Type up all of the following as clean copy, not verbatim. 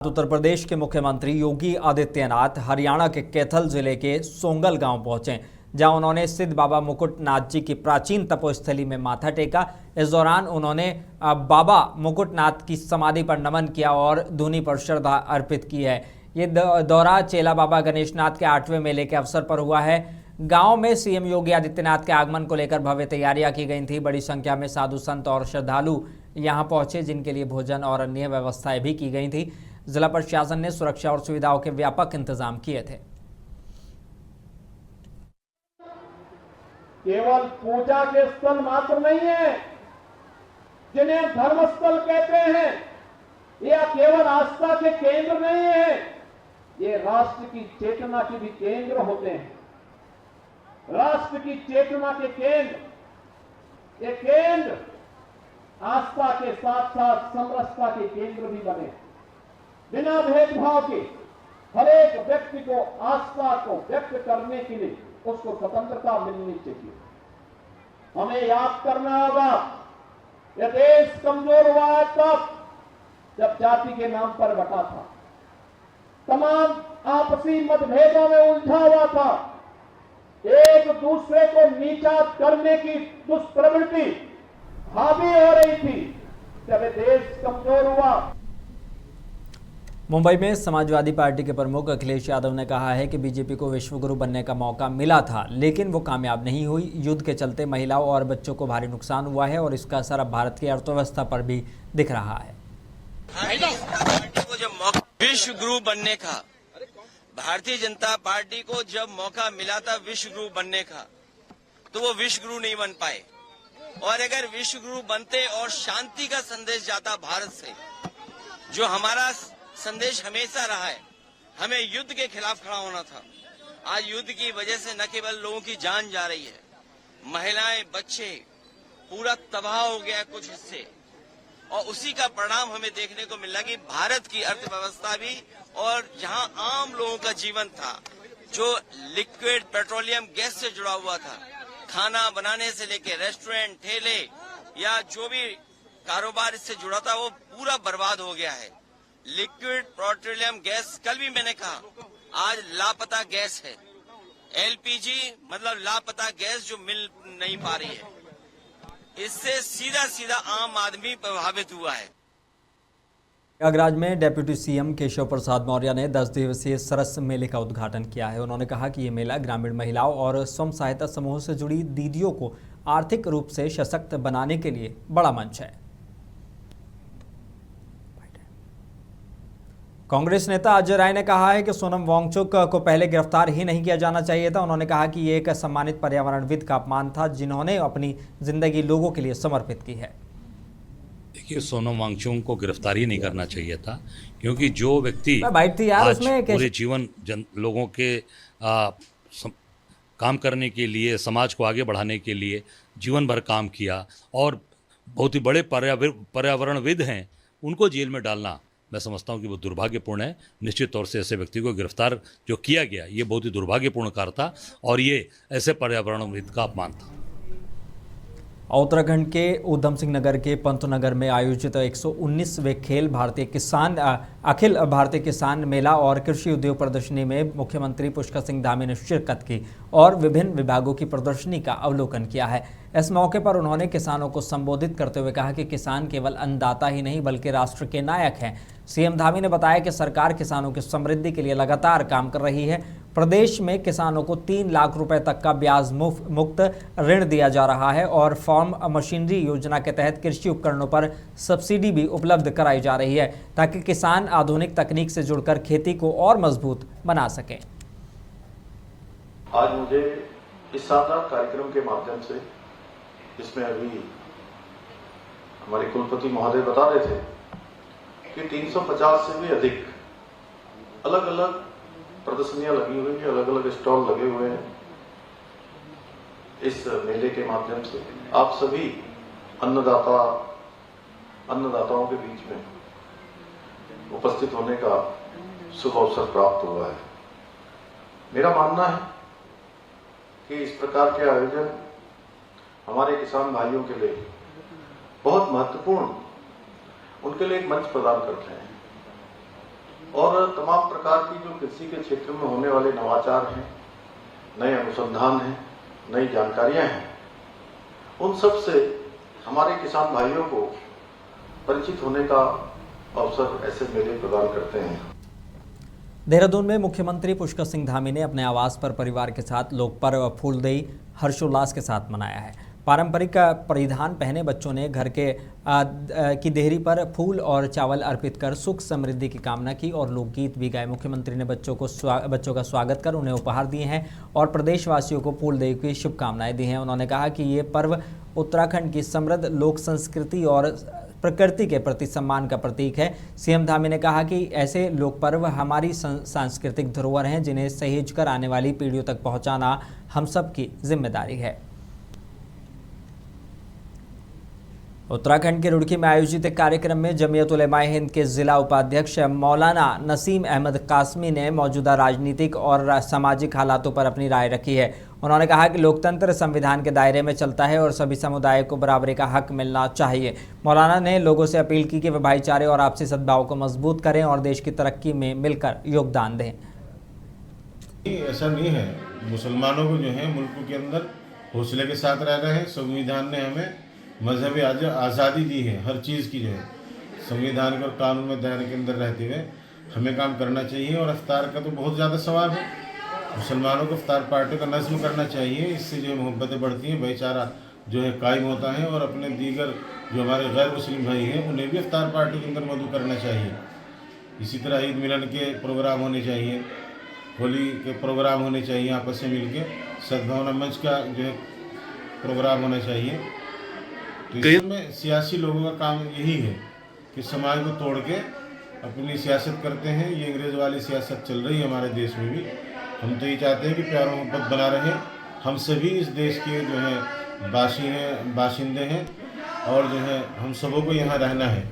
उत्तर प्रदेश के मुख्यमंत्री योगी आदित्यनाथ हरियाणा के कैथल जिले के सोंगल गांव पहुंचे, जहां उन्होंने सिद्ध बाबा मुकुटनाथ जी की प्राचीन तपोस्थली में माथा टेका। इस दौरान उन्होंने बाबा मुकुटनाथ की समाधि पर नमन किया और धूनी पर श्रद्धा अर्पित की है। ये दौरा चेला बाबा गणेशनाथ के 8वें मेले के अवसर पर हुआ है। गांव में सीएम योगी आदित्यनाथ के आगमन को लेकर भव्य तैयारियां की गई थी। बड़ी संख्या में साधु संत और श्रद्धालु यहां पहुंचे, जिनके लिए भोजन और अन्य व्यवस्थाएं भी की गई थी। जिला प्रशासन ने सुरक्षा और सुविधाओं के व्यापक इंतजाम किए थे। केवल पूजा के स्थल मात्र नहीं है, जिन्हें धर्मस्थल कहते हैं, या केवल आस्था के केंद्र नहीं है, ये राष्ट्र की चेतना के भी केंद्र होते हैं। राष्ट्र की चेतना के केंद्र, ये केंद्र आस्था के साथ साथ समरसता के केंद्र भी बने। बिना भेदभाव के हर एक व्यक्ति को आस्था को व्यक्त करने के लिए उसको स्वतंत्रता मिलनी चाहिए। हमें याद करना होगा, यह देश कमजोर हुआ है तब जब जाति के नाम पर बटा था, तमाम आपसी मतभेदों में उलझा हुआ था, एक दूसरे को नीचा करने की दुष्प्रवृत्ति हावी हो रही थी। जब यह देश कमजोर हुआ। मुंबई में समाजवादी पार्टी के प्रमुख अखिलेश यादव ने कहा है कि बीजेपी को विश्वगुरु बनने का मौका मिला था, लेकिन वो कामयाब नहीं हुई। युद्ध के चलते महिलाओं और बच्चों को भारी नुकसान हुआ है और इसका असर अब भारत की अर्थव्यवस्था पर भी दिख रहा है। पार्टी को जब मौका विश्व गुरु बनने का, भारतीय जनता पार्टी को जब मौका मिला था विश्व गुरु बनने का, तो वो विश्व गुरु नहीं बन पाए। और अगर विश्व गुरु बनते और शांति का संदेश जाता भारत से, जो हमारा संदेश हमेशा रहा है, हमें युद्ध के खिलाफ खड़ा होना था। आज युद्ध की वजह से न केवल लोगों की जान जा रही है, महिलाएं, बच्चे, पूरा तबाह हो गया कुछ हिस्से, और उसी का परिणाम हमें देखने को मिला कि भारत की अर्थव्यवस्था भी, और जहां आम लोगों का जीवन था, जो लिक्विड पेट्रोलियम गैस से जुड़ा हुआ था, खाना बनाने से लेकर रेस्टोरेंट, ठेले या जो भी कारोबार इससे जुड़ा था, वो पूरा बर्बाद हो गया है। लिक्विड पेट्रोलियम गैस, कल भी मैंने कहा, आज लापता गैस है। एलपीजी मतलब लापता गैस जो मिल नहीं पा रही है। इससे सीधा सीधा आम आदमी प्रभावित हुआ है। प्रयागराज में डिप्टी सीएम केशव प्रसाद मौर्य ने 10 दिवसीय सरस मेले का उद्घाटन किया है। उन्होंने कहा कि ये मेला ग्रामीण महिलाओं और स्वयं सहायता समूह से जुड़ी दीदियों को आर्थिक रूप से सशक्त बनाने के लिए बड़ा मंच है। कांग्रेस नेता अजय राय ने कहा है कि सोनम वांगचुक को पहले गिरफ्तार ही नहीं किया जाना चाहिए था। उन्होंने कहा कि ये एक सम्मानित पर्यावरणविद का अपमान था, जिन्होंने अपनी जिंदगी लोगों के लिए समर्पित की है। देखिए, सोनम वांगचुक को गिरफ्तार ही नहीं करना चाहिए था, क्योंकि जो व्यक्ति आज पूरे जीवन लोगों के काम करने के लिए, समाज को आगे बढ़ाने के लिए जीवन भर काम किया और बहुत ही बड़े पर्यावरणविद हैं, उनको जेल में डालना मैं समझता हूं कि वो दुर्भाग्यपूर्ण है। निश्चित तौर से ऐसे व्यक्ति को गिरफ्तार जो किया गया, ये बहुत ही दुर्भाग्यपूर्ण कार्य था और ये ऐसे पर्यावरणविद का अपमान था। उत्तराखंड के उधम सिंह नगर के पंतनगर में आयोजित 119वें अखिल भारतीय किसान मेला और कृषि उद्योग प्रदर्शनी में मुख्यमंत्री पुष्कर सिंह धामी ने शिरकत की और विभिन्न विभागों की प्रदर्शनी का अवलोकन किया है। इस मौके पर उन्होंने किसानों को संबोधित करते हुए कहा कि किसान केवल अन्नदाता ही नहीं बल्कि राष्ट्र के नायक हैं। सीएम धामी ने बताया कि सरकार किसानों की समृद्धि के लिए लगातार काम कर रही है। प्रदेश में किसानों को 3 लाख रुपए तक का ब्याज मुक्त ऋण दिया जा रहा है और फार्म मशीनरी योजना के तहत कृषि उपकरणों पर सब्सिडी भी उपलब्ध कराई जा रही है, ताकि किसान आधुनिक तकनीक से जुड़कर खेती को और मजबूत बना सकें। आज मुझे इस शानदार कार्यक्रम के माध्यम से, इसमें अभी हमारे कुलपति महोदय बता रहे थे कि 350 से भी अधिक अलग अलग प्रदर्शनियां लगी हुई हैं, अलग अलग स्टॉल लगे हुए हैं। इस मेले के माध्यम से आप सभी अन्नदाताओं के बीच में उपस्थित होने का शुभ अवसर प्राप्त हुआ है। मेरा मानना है कि इस प्रकार के आयोजन हमारे किसान भाइयों के लिए बहुत महत्वपूर्ण, उनके लिए एक मंच प्रदान करते हैं। और तमाम प्रकार की जो कृषि के क्षेत्र में होने वाले नवाचार हैं, नए अनुसंधान हैं, नई जानकारियां हैं, उन सब से हमारे किसान भाइयों को परिचित होने का अवसर ऐसे मेले प्रदान करते हैं। देहरादून में मुख्यमंत्री पुष्कर सिंह धामी ने अपने आवास पर परिवार के साथ लोक पर्व फूलदेई हर्षोल्लास के साथ मनाया है। पारंपरिक परिधान पहने बच्चों ने घर की देहरी पर फूल और चावल अर्पित कर सुख समृद्धि की कामना की और लोकगीत भी गाए। मुख्यमंत्री ने बच्चों का स्वागत कर उन्हें उपहार दिए हैं और प्रदेशवासियों को फूलदेई की शुभकामनाएं दी हैं। उन्होंने कहा कि ये पर्व उत्तराखंड की समृद्ध लोक संस्कृति और प्रकृति के प्रति सम्मान का प्रतीक है। सीएम धामी ने कहा कि ऐसे लोक पर्व हमारी सांस्कृतिक धरोहर हैं, जिन्हें सहेज कर आने वाली पीढ़ियों तक पहुंचाना हम सब की जिम्मेदारी है। उत्तराखंड के रुड़की में आयोजित एक कार्यक्रम में जमीयत उलेमाए हिंद के जिला उपाध्यक्ष मौलाना नसीम अहमद कासमी ने मौजूदा राजनीतिक और सामाजिक हालातों पर अपनी राय रखी है। उन्होंने कहा कि लोकतंत्र संविधान के दायरे में चलता है और सभी समुदाय को बराबरी का हक मिलना चाहिए। मौलाना ने लोगों से अपील की कि वे भाईचारे और आपसी सद्भाव को मजबूत करें और देश की तरक्की में मिलकर योगदान दें। ऐसा नहीं है, मुसलमानों को जो है मुल्क के अंदर हौसले के साथ रह रहे हैं। संविधान ने हमें मजहबी आज़ादी दी है, हर चीज़ की जो है संविधान के और कानून में दायरे के अंदर रहते हुए हमें काम करना चाहिए। और अफ्तार का तो बहुत ज़्यादा सवाल है, मुसलमानों को अफ्तार पार्टी का नज़्म करना चाहिए। इससे जो है मोहब्बतें बढ़ती हैं, भाईचारा जो है कायम होता है और अपने दीगर जो हमारे गैर मुस्लिम भाई हैं उन्हें भी अफ्तार पार्टी के अंदर मदू करना चाहिए। इसी तरह ईद मिलन के प्रोग्राम होने चाहिए, होली के प्रोग्राम होने चाहिए, आपस में मिल के सद्भावना मंच का जो है प्रोग्राम होना चाहिए। तो इसमें सियासी लोगों का काम यही है कि समाज को तोड़ के अपनी सियासत करते हैं। ये अंग्रेज़ वाली सियासत चल रही है हमारे देश में भी। हम तो ये चाहते हैं कि प्यार मोहब्बत बना रहे। हम सभी इस देश के जो है बाशिंदे हैं और जो है हम सबों को यहाँ रहना है।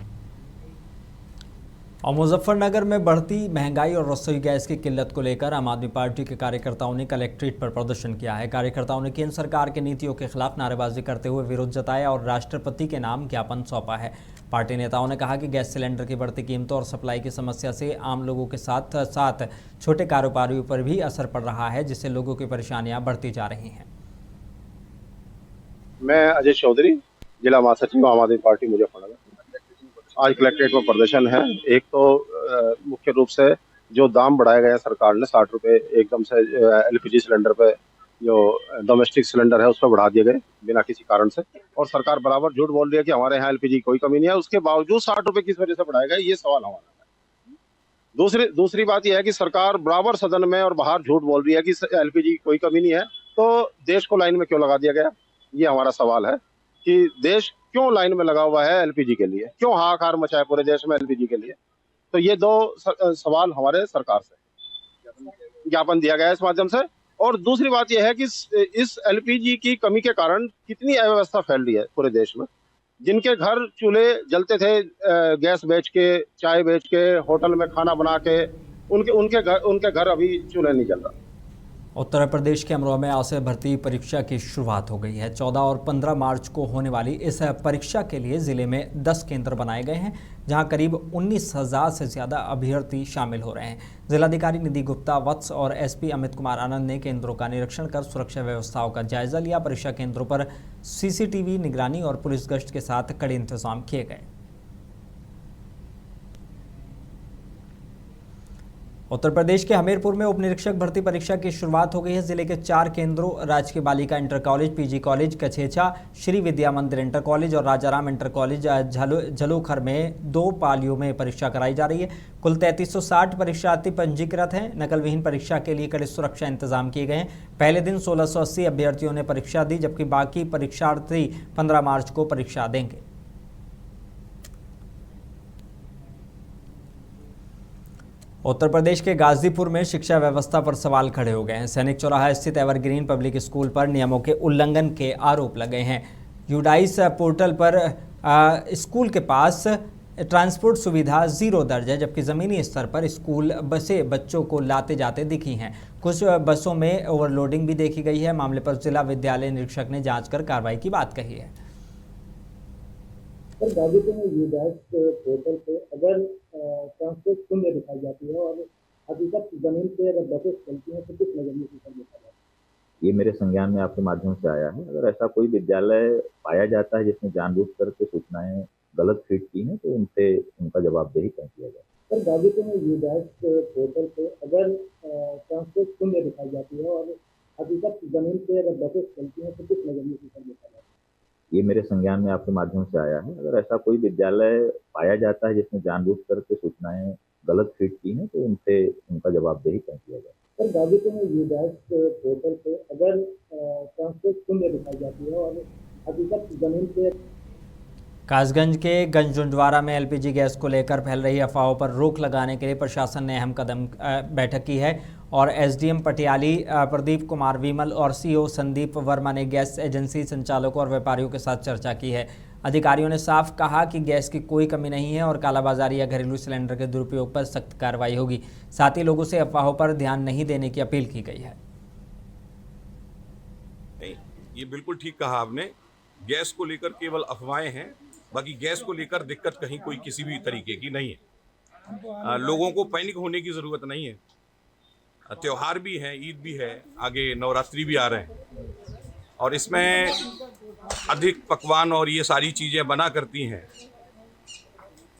और मुजफ्फरनगर में बढ़ती महंगाई और रसोई गैस की किल्लत को लेकर आम आदमी पार्टी के कार्यकर्ताओं ने कलेक्ट्रेट पर प्रदर्शन किया है। कार्यकर्ताओं ने केंद्र सरकार की नीतियों के खिलाफ नारेबाजी करते हुए विरोध जताया और राष्ट्रपति के नाम ज्ञापन सौंपा है। पार्टी नेताओं ने कहा कि गैस सिलेंडर की बढ़ती कीमतों और सप्लाई की समस्या से आम लोगों के साथ साथ छोटे कारोबारियों पर भी असर पड़ रहा है, जिससे लोगों की परेशानियां बढ़ती जा रही हैं। मैं अजय चौधरी, जिला महासचिव आम आदमी पार्टी मुजफ्फरनगर। आज कलेक्ट्रेट में प्रदर्शन है। एक तो मुख्य रूप से जो दाम बढ़ाए गए हैं सरकार ने 60 रुपये एकदम से एलपीजी सिलेंडर पे, जो डोमेस्टिक सिलेंडर है उस पर बढ़ा दिए गए बिना किसी कारण से। और सरकार बराबर झूठ बोल रही है कि हमारे यहाँ एलपीजी कोई कमी नहीं है, उसके बावजूद 60 रुपये किस वजह से बढ़ाए गए, ये सवाल हमारा है। दूसरी बात यह है कि सरकार बराबर सदन में और बाहर झूठ बोल रही है कि एलपीजी की कोई कमी नहीं है, तो देश को लाइन में क्यों लगा दिया गया, ये हमारा सवाल है कि देश क्यों लाइन में लगा हुआ है एलपीजी के लिए, क्यों हाहाकार मचा है पूरे देश में एलपीजी के लिए। तो ये दो सवाल हमारे सरकार से ज्ञापन दिया गया है इस माध्यम से। और दूसरी बात यह है कि इस एलपीजी की कमी के कारण कितनी अव्यवस्था फैल रही है पूरे देश में। जिनके घर चूल्हे जलते थे गैस बेच के, चाय बेच के, होटल में खाना बना के, उनके घर अभी चूल्हे नहीं जल रहा। उत्तर प्रदेश के अमरोहा में आज से भर्ती परीक्षा की शुरुआत हो गई है। 14 और 15 मार्च को होने वाली इस परीक्षा के लिए जिले में 10 केंद्र बनाए गए हैं, जहां करीब 19,000 से ज़्यादा अभ्यर्थी शामिल हो रहे हैं। जिलाधिकारी निधि गुप्ता वत्स और एसपी अमित कुमार आनंद ने केंद्रों का निरीक्षण कर सुरक्षा व्यवस्थाओं का जायजा लिया। परीक्षा केंद्रों पर सीसीटीवी निगरानी और पुलिस गश्त के साथ कड़े इंतजाम किए गए। उत्तर प्रदेश के हमीरपुर में उप निरीक्षक भर्ती परीक्षा की शुरुआत हो गई है। जिले के 4 केंद्रों Rajkiya Balika inter college, PG college Kachhecha, Shri Vidya Mandir inter college और राजाराम इंटर कॉलेज झलोखर में 2 पालियों में परीक्षा कराई जा रही है। कुल 3360 परीक्षार्थी पंजीकृत हैं। नकल विहीन परीक्षा के लिए कड़े सुरक्षा इंतजाम किए गए हैं। पहले दिन 1680 अभ्यर्थियों ने परीक्षा दी, जबकि बाकी परीक्षार्थी 15 मार्च को परीक्षा देंगे। उत्तर प्रदेश के गाजीपुर में शिक्षा व्यवस्था पर सवाल खड़े हो गए हैं। सैनिक चौराहा स्थित एवरग्रीन पब्लिक स्कूल पर नियमों के उल्लंघन के आरोप लगे हैं। यूडाइस पोर्टल पर स्कूल के पास ट्रांसपोर्ट सुविधा 0 दर्ज है, जबकि ज़मीनी स्तर पर स्कूल बसें बच्चों को लाते जाते दिखी हैं। कुछ बसों में ओवरलोडिंग भी देखी गई है। मामले पर जिला विद्यालय निरीक्षक ने जाँच कर कार्रवाई की बात कही है। सर गाजीपुर में ये गैस पोर्टल पे अगर ट्रांसपोर्ट शून्य दिखाई जाती है और हकीकत जमीन पे अगर बसेस चलती हैं तो किस नजरिए से सर देखा जाता है? ये मेरे संज्ञान में आपके माध्यम से आया है। अगर ऐसा कोई विद्यालय पाया जाता है जिसने जानबूझ करके सूचनाएं गलत फीड की हैं तो उनका जवाबदेही तय किया जाए। सर गाजीपुर में ये गैस पोर्टल पे अगर ट्रांसपोर्ट शून्य दिखाई जाती है और हकीकत जमीन पे अगर बसेस चलती हैं तो किस नजरिए से सर देखा जाता है? ये मेरे संज्ञान में आपके माध्यम से आया है। अगर ऐसा कोई विद्यालय पाया जाता है जिसने जानबूझ करके सूचनाएं गलत फीड की हैं तो उनका जवाबदेही तय किया जाए। सर गाजीपुर में ये गैस पोर्टल पे अगर ट्रांसपोर्ट शून्य दिखाई जाती है और हकीकत जमीन पे कासगंज के गंजजुंडवारा में एलपीजी गैस को लेकर फैल रही अफवाहों पर रोक लगाने के लिए प्रशासन ने अहम कदम बैठक की है और एसडीएम पटियाली प्रदीप कुमार विमल और सीओ संदीप वर्मा ने गैस एजेंसी संचालकों और व्यापारियों के साथ चर्चा की है। अधिकारियों ने साफ कहा कि गैस की कोई कमी नहीं है और कालाबाजारी या घरेलू सिलेंडर के दुरुपयोग पर सख्त कार्रवाई होगी। साथ ही लोगों से अफवाहों पर ध्यान नहीं देने की अपील की गई है। नहीं, ये बिल्कुल ठीक कहा आपने। गैस को लेकर केवल अफवाहें हैं, बाकी गैस को लेकर दिक्कत कहीं कोई किसी भी तरीके की नहीं है। लोगों को पैनिक होने की ज़रूरत नहीं है। त्योहार भी है, ईद भी है, आगे नवरात्रि भी आ रहे हैं और इसमें अधिक पकवान और ये सारी चीज़ें बना करती हैं।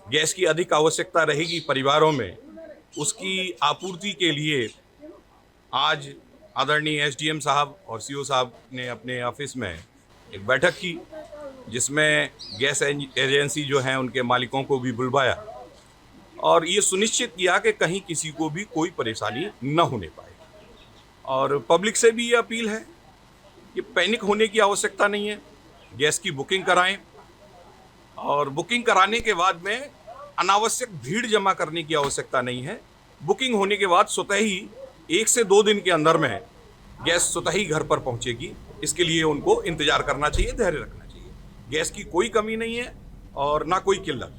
गैस की अधिक आवश्यकता रहेगी परिवारों में, उसकी आपूर्ति के लिए आज आदरणीय एसडीएम साहब और सीओ साहब ने अपने ऑफिस में एक बैठक की जिसमें गैस एजेंसी जो हैं उनके मालिकों को भी बुलवाया और ये सुनिश्चित किया कि कहीं किसी को भी कोई परेशानी न होने पाए। और पब्लिक से भी ये अपील है कि पैनिक होने की आवश्यकता नहीं है। गैस की बुकिंग कराएं और बुकिंग कराने के बाद में अनावश्यक भीड़ जमा करने की आवश्यकता नहीं है। बुकिंग होने के बाद स्वतः ही 1 से 2 दिन के अंदर में गैस स्वतः ही घर पर पहुंचेगी। इसके लिए उनको इंतजार करना चाहिए, धैर्य रखना चाहिए। गैस की कोई कमी नहीं है और ना कोई किल्लत।